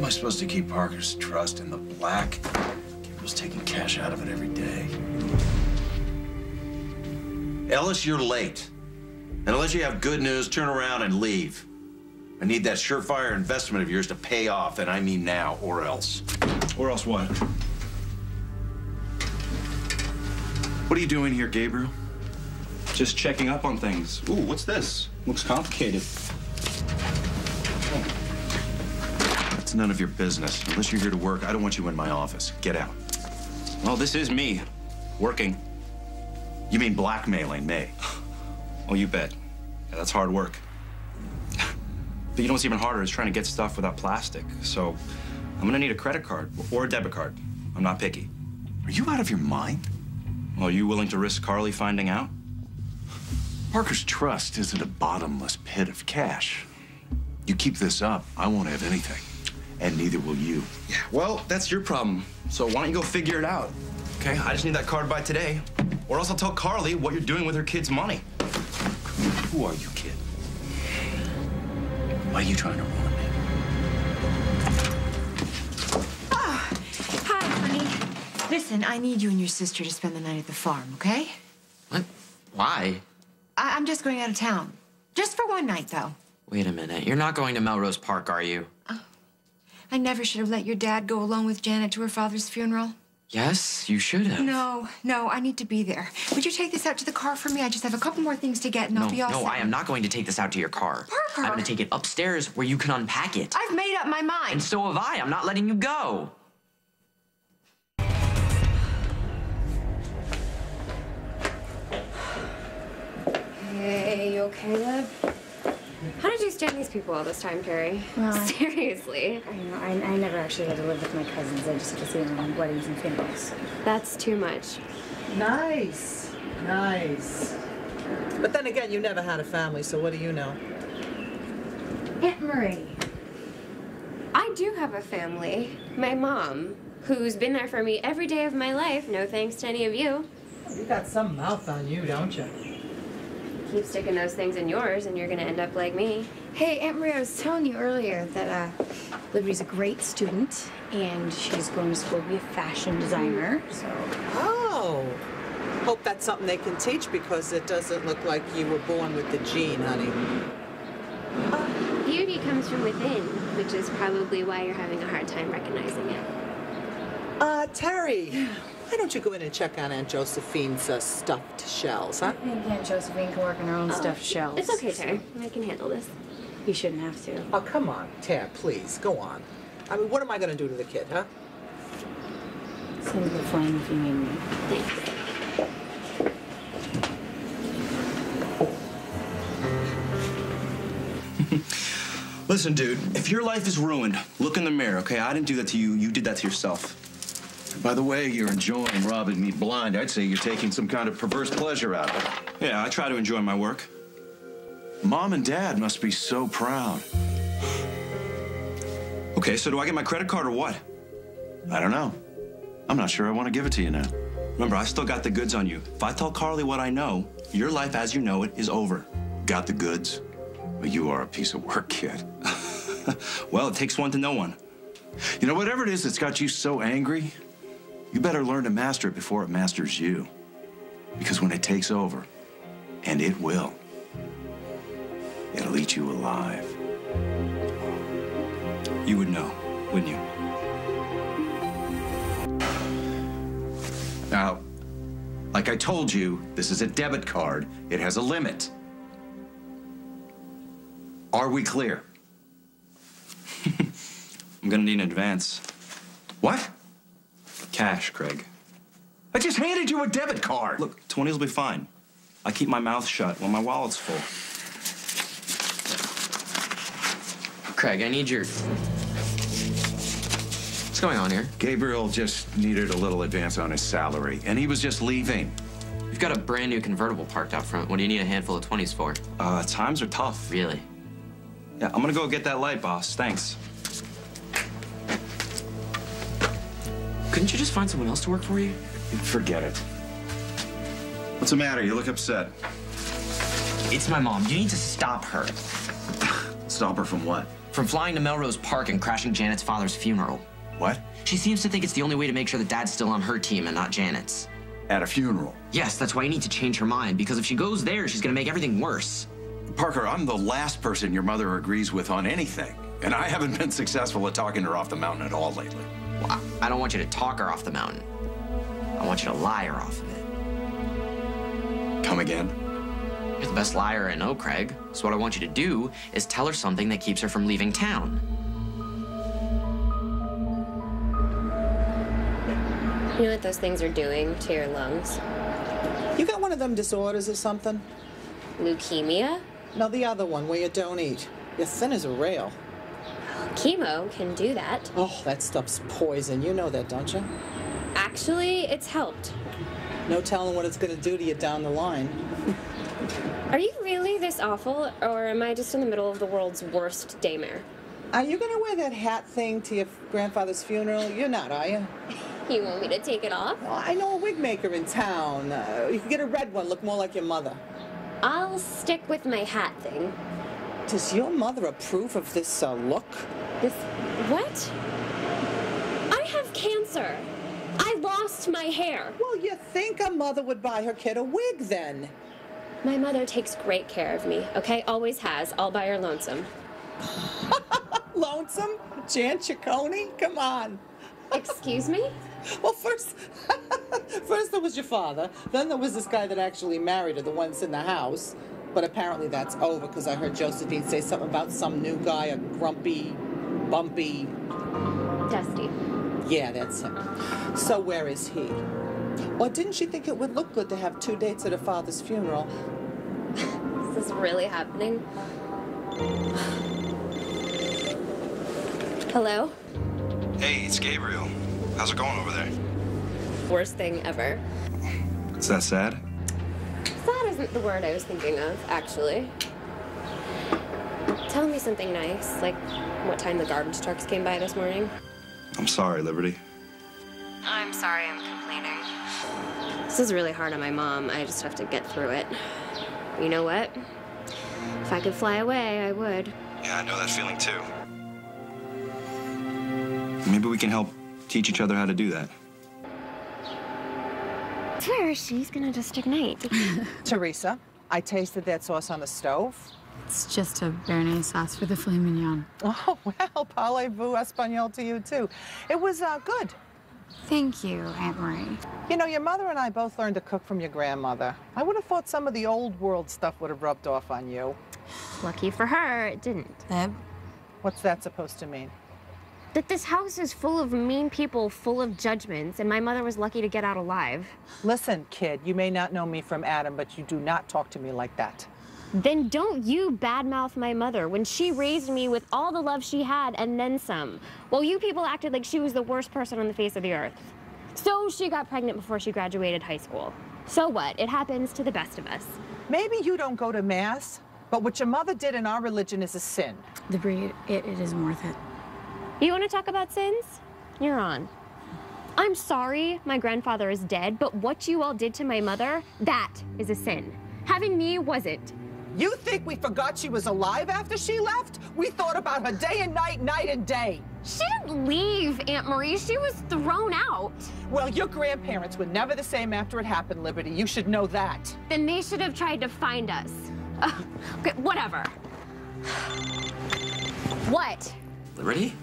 I supposed to keep Parker's trust in the black? Gabriel's taking cash out of it every day. Ellis, you're late. And unless you have good news, turn around and leave. I need that surefire investment of yours to pay off, and I mean now, or else. Or else what? What are you doing here, Gabriel? Just checking up on things. Ooh, what's this? Looks complicated. It's none of your business. Unless you're here to work, I don't want you in my office. Get out. Well, this is me. Working. You mean blackmailing me? Oh, you bet. Yeah, that's hard work. But you know what's even harder is trying to get stuff without plastic. So I'm gonna need a credit card or a debit card. I'm not picky. Are you out of your mind? Well, are you willing to risk Carly finding out? Parker's trust isn't a bottomless pit of cash. You keep this up, I won't have anything. And neither will you. Yeah, well, that's your problem. So why don't you go figure it out? Okay, I just need that card by today. Or else I'll tell Carly what you're doing with her kid's money. Who are you, kid? Why are you trying to ruin me? Oh, hi, honey. Listen, I need you and your sister to spend the night at the farm, okay? What? Why? I'm just going out of town. Just for one night, though. Wait a minute. You're not going to Melrose Park, are you? I never should have let your dad go alone with Janet to her father's funeral. Yes, you should have. No, I need to be there. Would you take this out to the car for me? I just have a couple more things to get, and I'll be all set. No, I am not going to take this out to your car. Parker! I'm going to take it upstairs where you can unpack it. I've made up my mind. And so have I. I'm not letting you go. Hey, you okay, Liv? How did you stand these people all this time, Carrie? Well, seriously. I never actually had to live with my cousins. I just had to see them on weddings and funerals. That's too much. Nice. But then again, you never had a family, so what do you know? Aunt Marie. I do have a family. My mom, who's been there for me every day of my life, no thanks to any of you. You got some mouth on you, don't you? Keep sticking those things in yours and you're gonna end up like me. Hey, Aunt Marie, I was telling you earlier that Liberty's a great student, and she's going to school to be a fashion designer, so... Oh. Hope that's something they can teach, because it doesn't look like you were born with the gene, honey. Beauty comes from within, which is probably why you're having a hard time recognizing it. Terry, why don't you go in and check on Aunt Josephine's stuffed shells, huh? I think Aunt Josephine can work on her own stuffed shells. It's okay, Terry. I can handle this. You shouldn't have to. Oh, come on, Tara, please, go on. I mean, what am I going to do to the kid, huh? Send her flying if you need me. Thanks. Listen, dude, if your life is ruined, look in the mirror, okay? I didn't do that to you. You did that to yourself. By the way, you're enjoying robbing me blind. I'd say you're taking some kind of perverse pleasure out of it. Yeah, I try to enjoy my work. Mom and Dad must be so proud. Okay, so do I get my credit card or what? I don't know. I'm not sure I want to give it to you now. Remember, I still got the goods on you. If I tell Carly what I know, your life as you know it is over. Got the goods? But you are a piece of work, kid. Well, it takes one to know one. You know, whatever it is that's got you so angry, you better learn to master it before it masters you. Because when it takes over, and it will, it'll eat you alive. You would know, wouldn't you? Now, like I told you, this is a debit card. It has a limit. Are we clear? I'm gonna need an advance. What? Cash, Craig. I just handed you a debit card. Look, 20 will be fine. I keep my mouth shut when my wallet's full. Craig, I need your... What's going on here? Gabriel just needed a little advance on his salary, and he was just leaving. You've got a brand new convertible parked out front. What do you need a handful of 20s for? Times are tough. Really? Yeah, I'm gonna go get that light, boss. Thanks. Couldn't you just find someone else to work for you? Forget it. What's the matter? You look upset. It's my mom. You need to stop her. Stop her from what? From flying to Melrose Park and crashing Janet's father's funeral. What? She seems to think it's the only way to make sure that Dad's still on her team and not Janet's. At a funeral? Yes, that's why you need to change her mind, because if she goes there, she's gonna make everything worse. Parker, I'm the last person your mother agrees with on anything. And I haven't been successful at talking her off the mountain at all lately. Well, I don't want you to talk her off the mountain. I want you to lie her off of it. Come again? You're the best liar I know, Craig. So what I want you to do is tell her something that keeps her from leaving town. You know what those things are doing to your lungs? You got one of them disorders or something? Leukemia? No, the other one where you don't eat. You're thin as a rail. Chemo can do that. Oh, that stuff's poison. You know that, don't you? Actually, it's helped. No telling what it's going to do to you down the line. Are you really this awful, or am I just in the middle of the world's worst daymare? Are you going to wear that hat thing to your grandfather's funeral? You're not, are you? You want me to take it off? Well, I know a wig maker in town. You can get a red one, look more like your mother. I'll stick with my hat thing. Does your mother approve of this look? This... what? I have cancer. I lost my hair. Well, you think a mother would buy her kid a wig, then? My mother takes great care of me, okay? Always has, all by her lonesome. Lonesome? Jan Ciccone? Come on. Excuse me? Well, first there was your father. Then there was this guy that actually married her, the one that's in the house. But apparently that's over because I heard Josephine say something about some new guy, a grumpy, bumpy... Dusty. Yeah, that's him. So where is he? Or didn't she think it would look good to have 2 dates at her father's funeral? Is this really happening? Hello? Hey, it's Gabriel. How's it going over there? Worst thing ever. Is that sad? Sad isn't the word I was thinking of, actually. Tell me something nice, like what time the garbage trucks came by this morning. I'm sorry, Liberty. I'm sorry I'm complaining. This is really hard on my mom. I just have to get through it. You know what? If I could fly away, I would. Yeah, I know that feeling too. Maybe we can help teach each other how to do that. I swear she's gonna just ignite. Teresa, I tasted that sauce on the stove. It's just a béarnaise sauce for the filet mignon. Oh, well, parlez-vous espagnol to you, too. It was good. Thank you, Aunt Marie. You know, your mother and I both learned to cook from your grandmother. I would have thought some of the old world stuff would have rubbed off on you. Lucky for her, it didn't. Babe? What's that supposed to mean? That this house is full of mean people, full of judgments, and my mother was lucky to get out alive. Listen, kid, you may not know me from Adam, but you do not talk to me like that. Then don't you badmouth my mother when she raised me with all the love she had and then some. Well, you people acted like she was the worst person on the face of the earth. So she got pregnant before she graduated high school. So what? It happens to the best of us. Maybe you don't go to Mass, but what your mother did in our religion is a sin. The breed, it isn't worth it. You want to talk about sins? You're on. I'm sorry my grandfather is dead, but what you all did to my mother, that is a sin. Having me wasn't. You think we forgot she was alive after she left? We thought about her day and night, night and day. She didn't leave, Aunt Marie. She was thrown out. Well, your grandparents were never the same after it happened, Liberty. You should know that. Then they should have tried to find us. Okay, whatever. What? Liberty?